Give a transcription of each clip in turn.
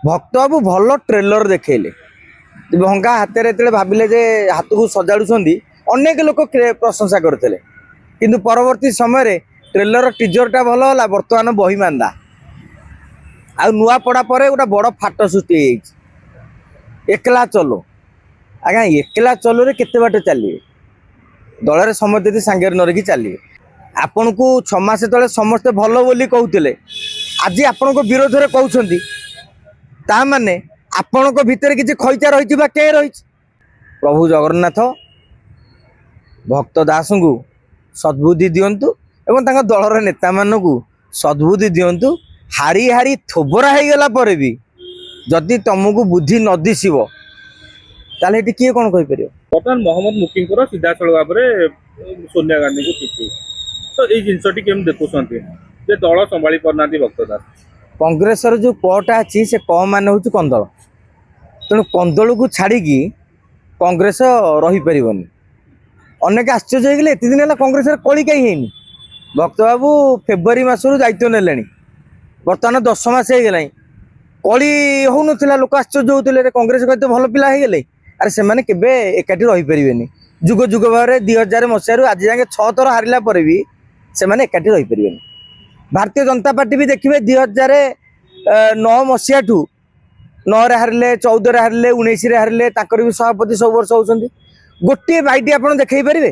भक्त बाबू भल ट्रेलर देखले भंगा हाथ में भाविले जे हाथ को सजाड़ुंट अनेक लोक प्रशंसा करते किंतु परवर्ती समय ट्रेलर टीजरटा भल है बर्तमान बही मांदा आ नुआ पड़ा पर गोटे बड़ फाट सृष्टि एकला चलो आज्ञा एकला चलो रे केते बाट चलिए दल समझते सांगे नरकी चलिए आपण को 6 मास तले समस्ते भल बोली कहते आज आपण को विरोध में कहते ता माने आपण को भितर किसी खैचा रही के रही प्रभु जगन्नाथ भक्त दास को सद्बुद्धि दिंतु एवं तांका दलर नेता मानक सद्बुद्धि दिंतु हारी हारी थोबरा हो गला पर भी जदि तुमको बुद्धि न दिशब ताले किए कौन कहीपर बर्तमान मोहम्मद मुफ्ती सीधा सड़क भाव में सोनिया गांधी को चिठी तो ये जिनसटी केम देखुं दल संभाली पारना भक्त दास कांग्रेस जो कटा अच्छी से क मान हूँ कंदल तेणु कंदल को छाड़ी कांग्रेस रहीपर अनेक आश्चर्य होगले एत दिन है कांग्रेस कली कहीं है भक्त बाबू फेब्रुआरी मसरू दायित्व ने बर्तमान 10 मास हो गला कली हो ना लोक आश्चर्य होते कांग्रेस कहते भल पिला हो गले अरे से मैंने केबे एकाठी रहीपर जुग जुग भाव 2000 मसीह आज जाए 6 थर हारिला पर भी से मैंने एकाठी रहीपर भारतीय जनता पार्टी भी देखिए 2009 मसीहा ठू 9 हारिले 14 हारिले 19 हारिले भी सभापति सब वर्ष होती गोटे बाईटी आप देखई पारे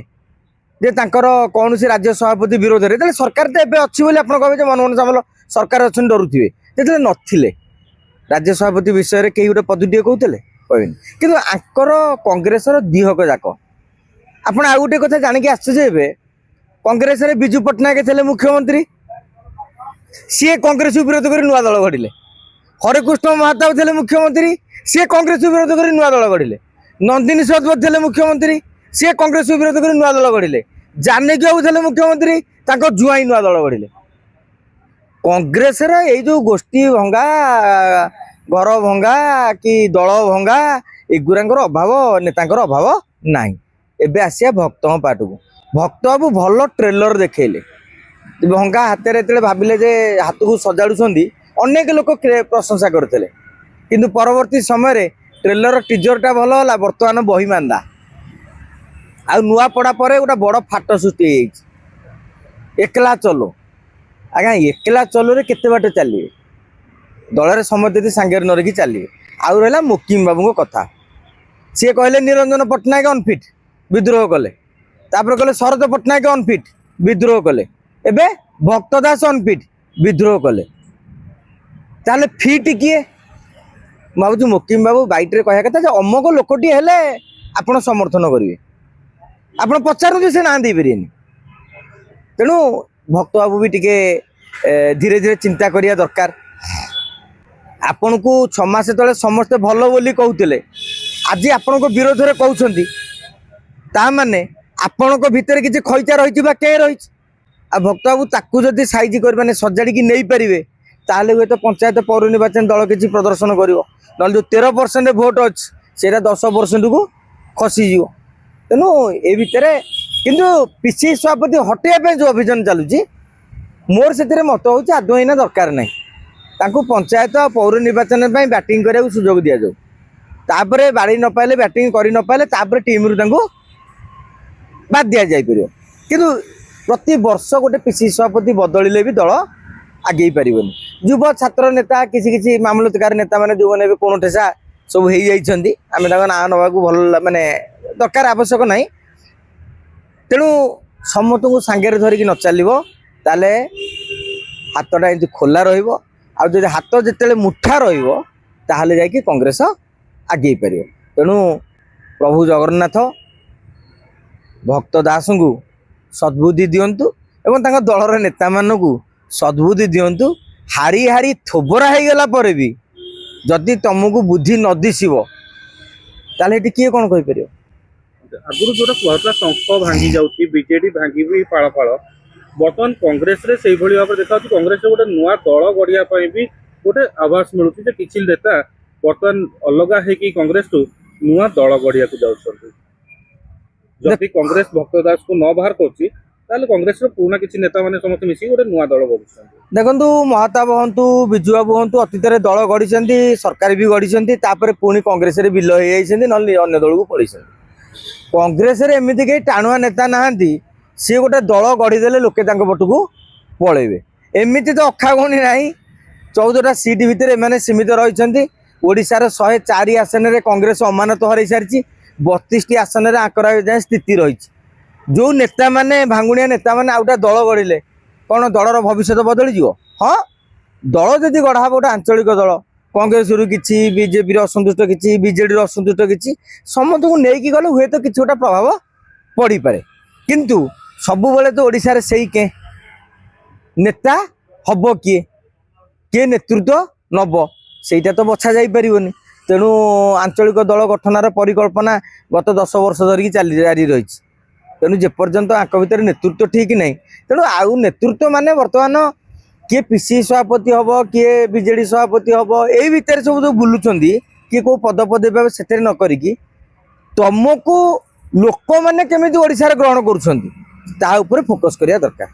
जे कौन सी राज्य सभापति विरोध में सरकार तो एवं अच्छी आप कहे मनमोहन सामल सरकार अच्छे डरुवे जो नथिले राज्य सभापति विषय में कई गोटे पदुटे कहते कहन कि आंकर कांग्रेस दिहक जाक आप आउ गोटे कथा जानिक आश्चर्य कांग्रेस विजु पट्टनायक थे मुख्यमंत्री सी कांग्रेस विरोध कर नुआ दल गढ़ हरिकृष्ण महाताब थे मुख्यमंत्री सी कांग्रेस विरोध कर नुआ दल गढ़ नंदिनी सदपथ थे मुख्यमंत्री सी कांग्रेस विरोध कर नुआ दल गढ़ जानकी बाबू थे मुख्यमंत्री जुआई नुआ दल गढ़ कांग्रेस जो गोष्ठी भंगा घर भंगा कि दल भंगा एगुरांकर अभाव नेतांकर अभाव नाही एबे आसिया भक्त पाट को भक्त बाबू भल ट्रेलर देखले भंगा हाथ में भाविले जे हाथ को सजाड़ुंट अनेक लोक प्रशंसा करते किंतु परवर्ती समय ट्रेलर टीजरटा भल है बर्तमान बही मांदा आ नुआ पड़ा पर गोटे बड़ फाट सृष्टि एकला चलो आज्ञा एकला चलो रे केते बाट चलिए दल समझते सांगे नरकी चलिए आउ रहा मुकिम बाबू कथा सी कहले निरंजन पट्टनायक अनफिट विद्रोह कले कहले शरद पट्टनायक अनफिट विद्रोह कले एबे भक्त दास अनफिट विद्रोह कले ताले फिट किए भावुँ मुकिम बाबू बैट्रे कह कथा अमक लोकटी हेले आपण समर्थन करेंगे आप पचारू से ना दे पारे तेणु भक्त बाबू भी टिके धीरे धीरे चिंता करिया दरकार आपण को 6 मास तले समस्ते भल बोली कहते आज आपण को विरोध में कहते ता माने आपण को भितर किसी खैचा रही के रही आ भक्त बाबू ताकू जदि साइज कर माने सजाड़ी नहीं पारे ताले हुए तो पंचायत पौर निर्वाचन दल किसी प्रदर्शन कर जो 13% भोट अच्छे से 10% को खसीज तेणु ए भितर किंतु पीसी सभापति हटेगा जो अभियान चलुची मोर से मत हूँ आदौ एना दरकार ना पंचायत पौर निर्वाचन बैटिंग करने सुजोग दि जाऊपर बाड़ी न पाइले बैटिंग कर न पाइले टीम रु बाद दि जापर कि प्रति वर्ष गोटे पीसी सभापति बदलिले भी दल आगे पार युव छात्र नेता किसी किसी मामलतकार नेता मैंने जो मैंने कौन ठेसा सब हो जाती आम ना नवा भल मानने दरकार आवश्यक ना तेणु समस्त को सांगे धरिकी न चलो ताले हाथटा एमती खोला रही हाथ जिते मुठा रहा जा कांग्रेस आगे पार तेणु प्रभु जगन्नाथ भक्त दास को सद्बुद्धि दिंतु एवं दलर नेता मानक सद्बुद्धि दिंतु हारी हारी थोबरा हो गला पर भी जदि तुमको बुद्धि न दिशब ताले किए कौन कहीपर आगुरी जो कहला शंख भांगी जाऊँगी बीजेडी भांगी भी फाड़ फाड़ बर्तमान कांग्रेस रे से भाव में देखा कांग्रेस गोटे नुआ दल गढ़िया भी गोटे आभास मिलूँ किसी नेता बर्तमान अलग है कांग्रेस टू नुआ दल गढ़िया जदि कांग्रेस भक्त दास को न बाहर कर ତାହେଲେ କଂଗ୍ରେସର ପୁରୁଣା କିଛି ନେତା ମାନେ ସମସ୍ତେ ମିଶିକି ଗୋଟେ ନୂଆ ଦଳ ଗଢୁଛନ୍ତି। ଦେଖନ୍ତୁ ମହାତାବ ହୁଅନ୍ତୁ ବିଜୁ ବାବୁ ହୁଅନ୍ତୁ ଅତୀତରେ ଦଳ ଗଢିଛନ୍ତି, ସରକାର ବି ଗଢିଛନ୍ତି, ତାପରେ ପୁଣି କଂଗ୍ରେସରେ ବିଲ ହେଇଯାଇଛନ୍ତି, ନହେଲେ ଅନ୍ୟ ଦଳକୁ ପଳେଇଛନ୍ତି। କଂଗ୍ରେସରେ ଏମିତି କେହି ଟାଣୁଆ ନେତା ନାହାନ୍ତି ସିଏ ଗୋଟେ ଦଳ ଗଢିଦେଲେ ଲୋକେ ତାଙ୍କ ପଟକୁ ପଳେଇବେ। ଏମିତି ତ ଅଖାଗଣି ନାହିଁ। 14ଟା ସିଟ୍ ଭିତରେ ଏମାନେ ସୀମିତ ରହିଛନ୍ତି। ଓଡ଼ିଶାର 104 ଆସନରେ କଂଗ୍ରେସ ଅମାନତ ହରାଇ ସାରିଛି। 32ଟି ଆସନରେ ଆଙ୍କର ଯାଏଁ ସ୍ଥିତି ରହିଛି। ଯେଉଁ ନେତାମାନେ ଭାଙ୍ଗୁଣିଆ ନେତାମାନେ ଆଉ ଗୋଟେ ଦଳ ଗଢ଼ିଲେ କ'ଣ ଦଳର ଭବିଷ୍ୟତ ବଦଳିଯିବ? ହଁ, ଦଳ ଯଦି ଗଢ଼ା ହେବ ଗୋଟେ ଆଞ୍ଚଳିକ ଦଳ, କଂଗ୍ରେସରୁ କିଛି, ବିଜେପିର ଅସନ୍ତୁଷ୍ଟ କିଛି, ବିଜେଡ଼ିର ଅସନ୍ତୁଷ୍ଟ କିଛି, ସମସ୍ତଙ୍କୁ ନେଇକି ଗଲେ ହୁଏତ କିଛି ଗୋଟେ ପ୍ରଭାବ ପଡ଼ିପାରେ। କିନ୍ତୁ ସବୁବେଳେ ତ ଓଡ଼ିଶାରେ ସେଇ ନେତା ହବ କିଏ ନେତୃତ୍ୱ ନବ ସେଇଟା ତ ବଛା ଯାଇପାରିବନି। ତେଣୁ ଆଞ୍ଚଳିକ ଦଳ ଗଠନର ପରିକଳ୍ପନା ଗତ 10 ବର୍ଷ ଧରିକି ଜାରି ରହିଛି। ତେଣୁ ଯେପର୍ଯ୍ୟନ୍ତ ଆଙ୍କ ଭିତରେ ନେତୃତ୍ୱ ଠିକ୍ ନାହିଁ, ତେଣୁ ଆଉ ନେତୃତ୍ୱ ମାନେ ବର୍ତ୍ତମାନ କିଏ ପିସି ସଭାପତି ହବ, କିଏ ବିଜେଡି ସଭାପତି ହବ, ଏଇ ଭିତରେ ସବୁ ଯୋଉ ବୁଲୁଛନ୍ତି, କିଏ କୋଉ ପଦପଦବୀ ପାଇବ ସେଥିରେ ନ କରିକି ତମକୁ ଲୋକମାନେ କେମିତି ଓଡ଼ିଶାରେ ଗ୍ରହଣ କରୁଛନ୍ତି ତା ଉପରେ ଫୋକସ୍ କରିବା ଦରକାର।